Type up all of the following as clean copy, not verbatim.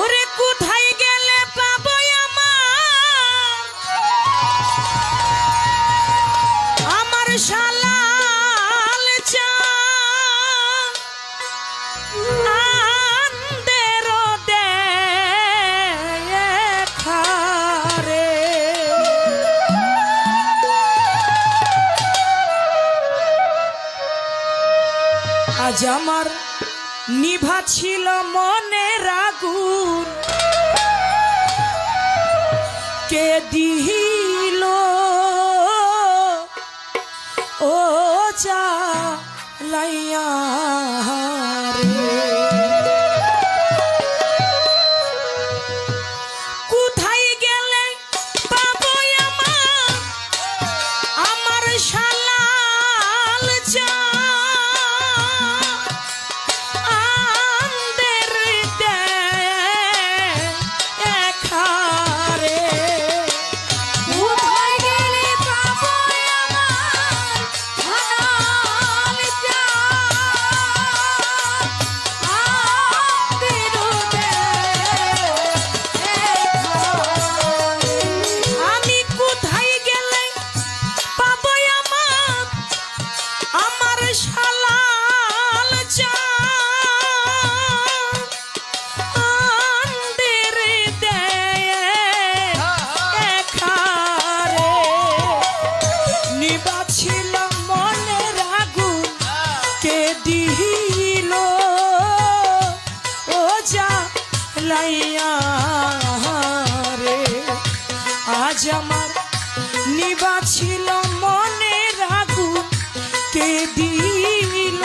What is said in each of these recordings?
ওরে কোথায় গেলে পাবো আমার শালাল চাঁদ আন্দের দেখা রে। আজ আমার নিভা ছিল মনের আগুন কে দিল ও জ্বালাইয়া রে। কোথায় গেলে পাবো আমার শালাল চাঁদ আন্দের দেখা রে। কোথায় গেলে পাবো আমার শালাল চাঁদ আমি কোথায় গেলে পাবো আমার শালাল চাঁদ আন্দের দেখা রে। নিভা ছিল মনের আগুন কে দিল ও জ্বালাইয়া রে। আজ আমার নিভা ছিল মনের আগুন কে দিল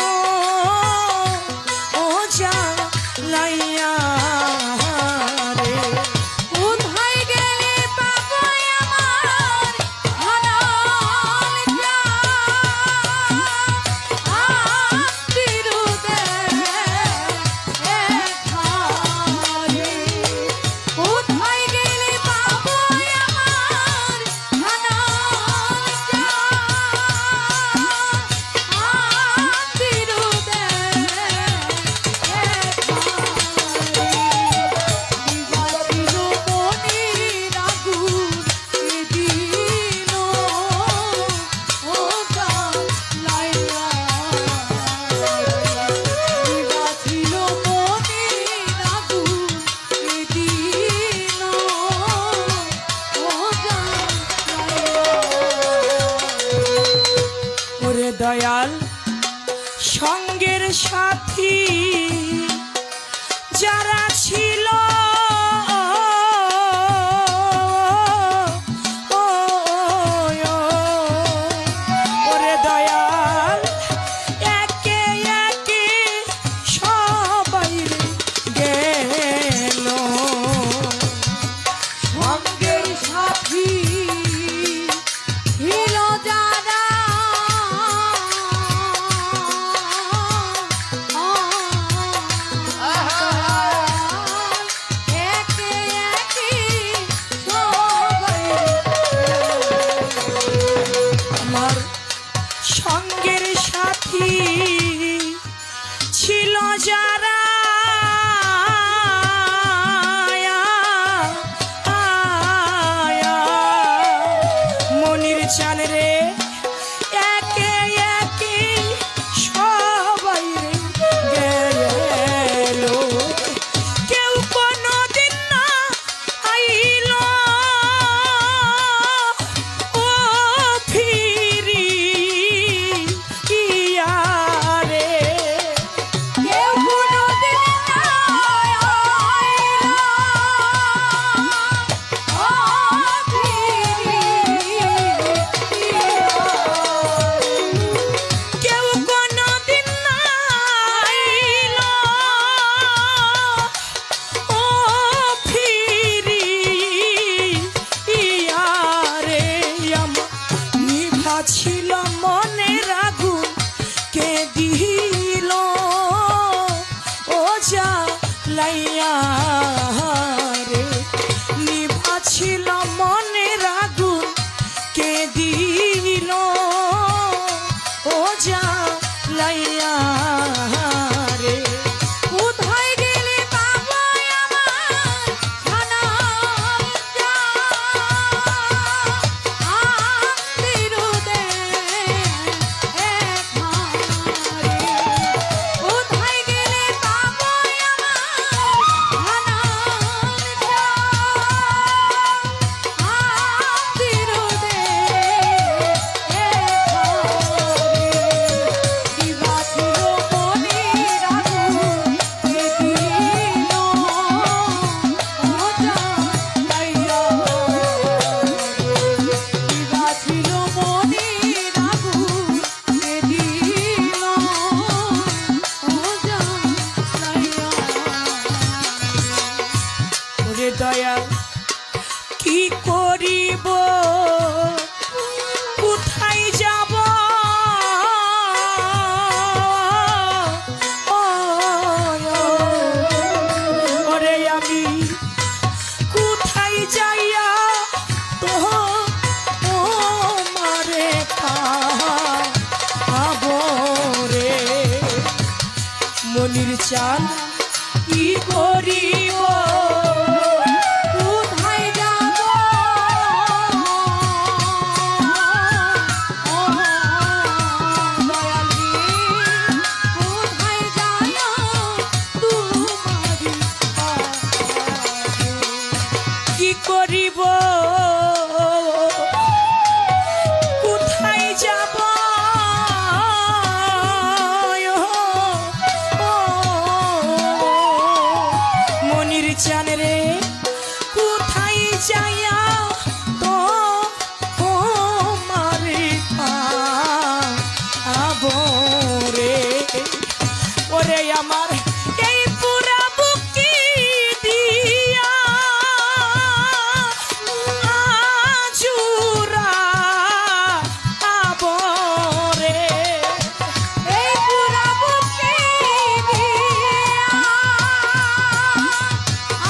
ও জ্বালাইয়া রে। কোথায় গেলে পাবো আমার শালাল চাঁদ দেখা রে। কোথায় গেলে পাবো আমার শালাল ওরে দয়াল সঙ্গের সাথী যারা ছিল ওরে দয়াল একে একে সবাই গেল। সঙ্গের সাথী ছিল যারা একে একে সবাই আমার সঙ্গের সাথী ছিল যারা মনির চাল রে একে একে সবাই গেল। কেউ কোনদিন না আইল ও ফিরি রে। কেউ কোনদিন না আইল ও ফিরি জ্বালাইয়া রে। কোথায় গেলে পাবো আমার দয়াল কি করিব কোথায় যাব ওরে আমি কোথায় যাইয়া তো মারে খাবো রে মনির চাল কি করিব কোথায় যাব দয়ালি কোথায় যায় তোমারি কি করিব কোথায় যাব মনির চান রে কোথায় যাইয়া তো মারে পাবো রে ওরে আমার এই পুরা বুকি দিয়া আজুরা আবো রে এই পুরা বুকে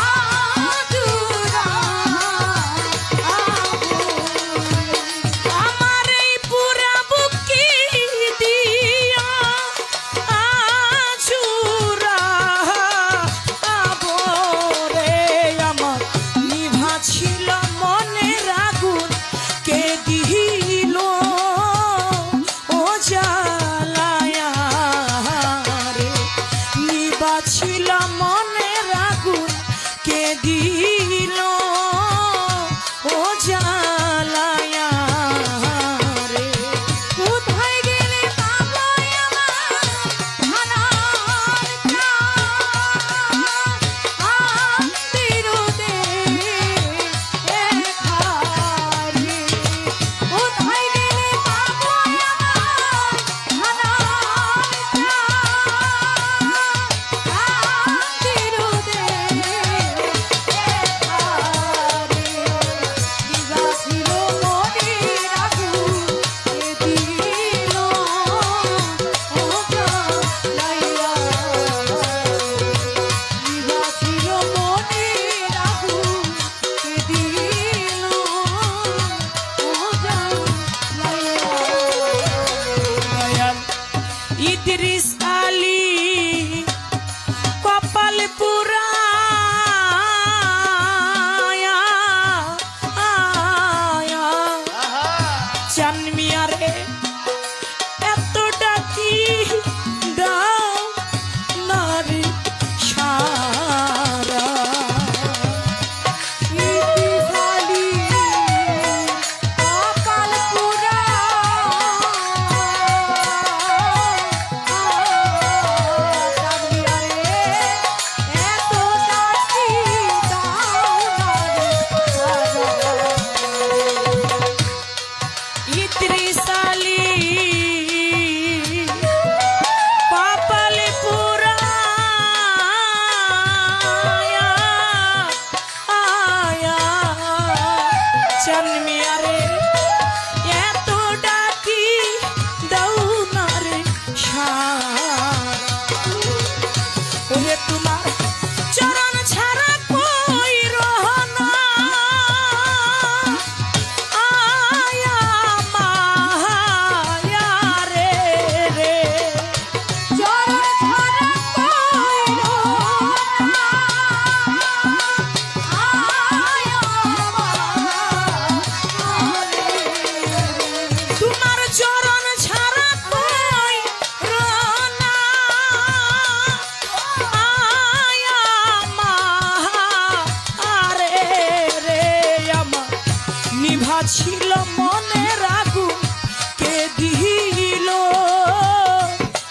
আজুরা আমার এই পুরা বুকি দিয়া আজুরা আবো রে আমার নিভা ছিল মনের আগুন কে দিল ও জ্বালায়া রে নিভা ছিল মনের আগুন কে দিল ও জ্বালায়া রে কোথায় গেলে পাবো আমার আন্দিরুদে এখানে কোথায় গেলে পাবো আমার আন্দিরুদে দয়াল ইদ্রিস আলী কপাল পুরা চান মিয়া রে এত ডাকি দাও নারী সারা ইদ্রিস আলী কপাল পুরা চান মিয়া রে এত ডাকি দাও না রে সারা তোমার চরণ ছাড়া কই রহনা আয়া মায়া রে রে তোমার চরণ ছাড়া কই রহনা আয়া রে রে আমার নিভা ছিল মনের আগুন কে দিল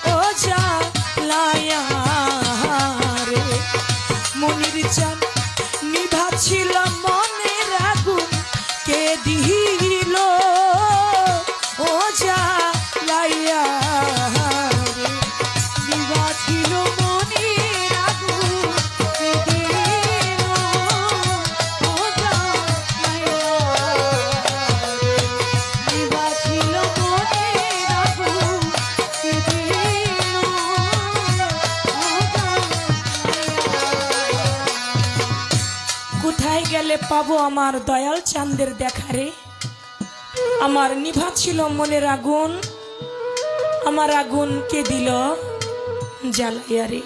ও জ্বালায়া রে মনির চান নিভা ছিল মনের আগুন কে দিল ও জ্বালায়া রে বিবাহ ছিল মনের আগুন কোথায় গেলে পাবো আমার দয়াল চাঁদের দেখারে? আমার নিভা ছিল মনের আগুন, আমার আগুন কে দিল জ্বালাইয়া রে।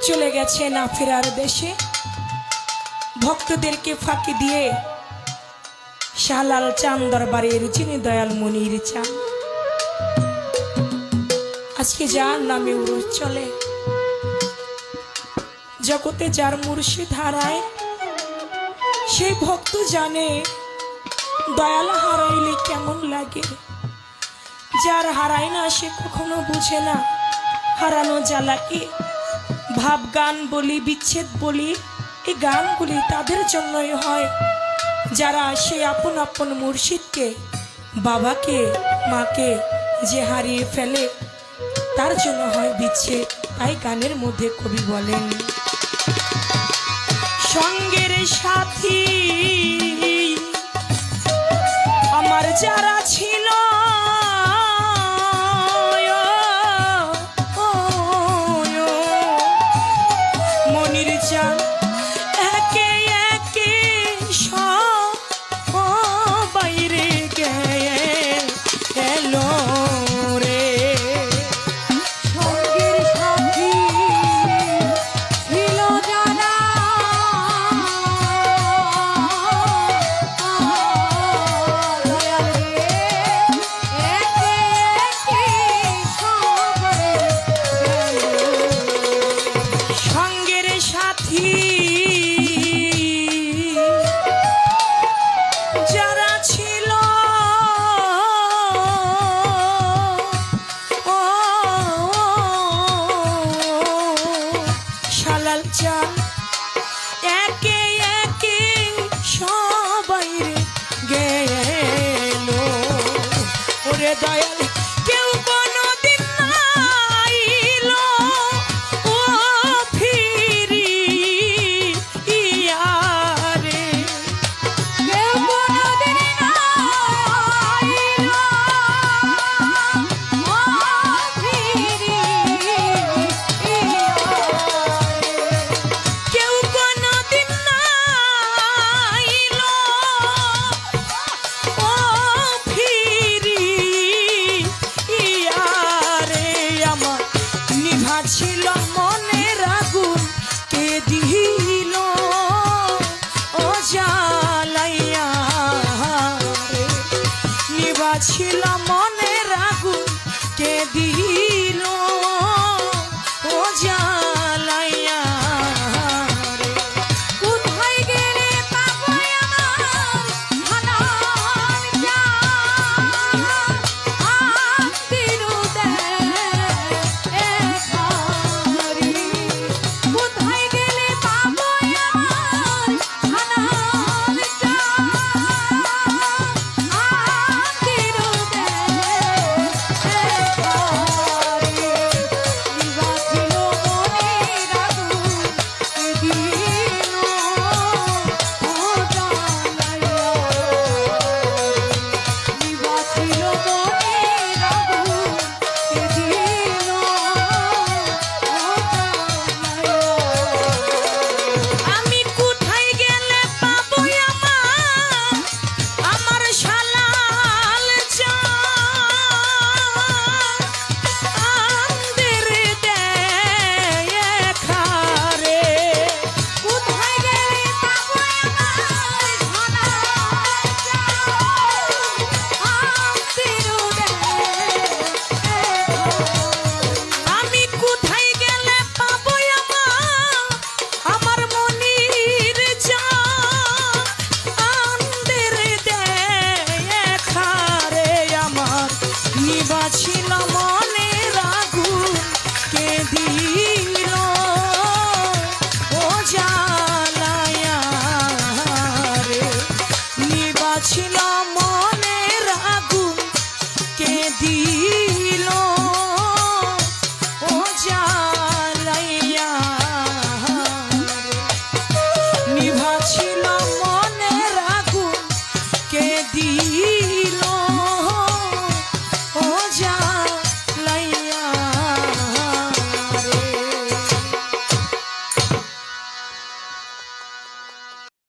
চলে গেছে না ফেরার দেশে, ভক্তদেরকে ফাঁকি দিয়ে শাহলাল চাঁদ দরবারের যিনি দয়াল মনির চাঁদ, আজকে যার নামে উরুস চলে। জগতে যার মুর্শিদ হারায়, সেই ভক্ত জানে দয়াল হারাইলে কেমন লাগে। যার হারায় না সে কখনো বুঝে না হারানো জ্বালা কি। ভাব গান বলি, বিচ্ছেদ বলি, এই গানগুলি তাদের জন্যই হয় যারা সে আপন আপন মুর্শিদকে, বাবাকে, মাকে যে হারিয়ে ফেলে, তার জন্য হয় বিচ্ছেদ। তাই গানের মধ্যে কবি বলেন, সঙ্গের সাথী আমার যারা ছিল, মনির চাঁদ একে একে সবাই রে গেল রে। সঙ্গের সাথী ছিল যারা, দয়াল রে, একে একে সবাই গেল। সঙ্গের সাথী যারা ছিল, ও শাহলাল চাঁদ একে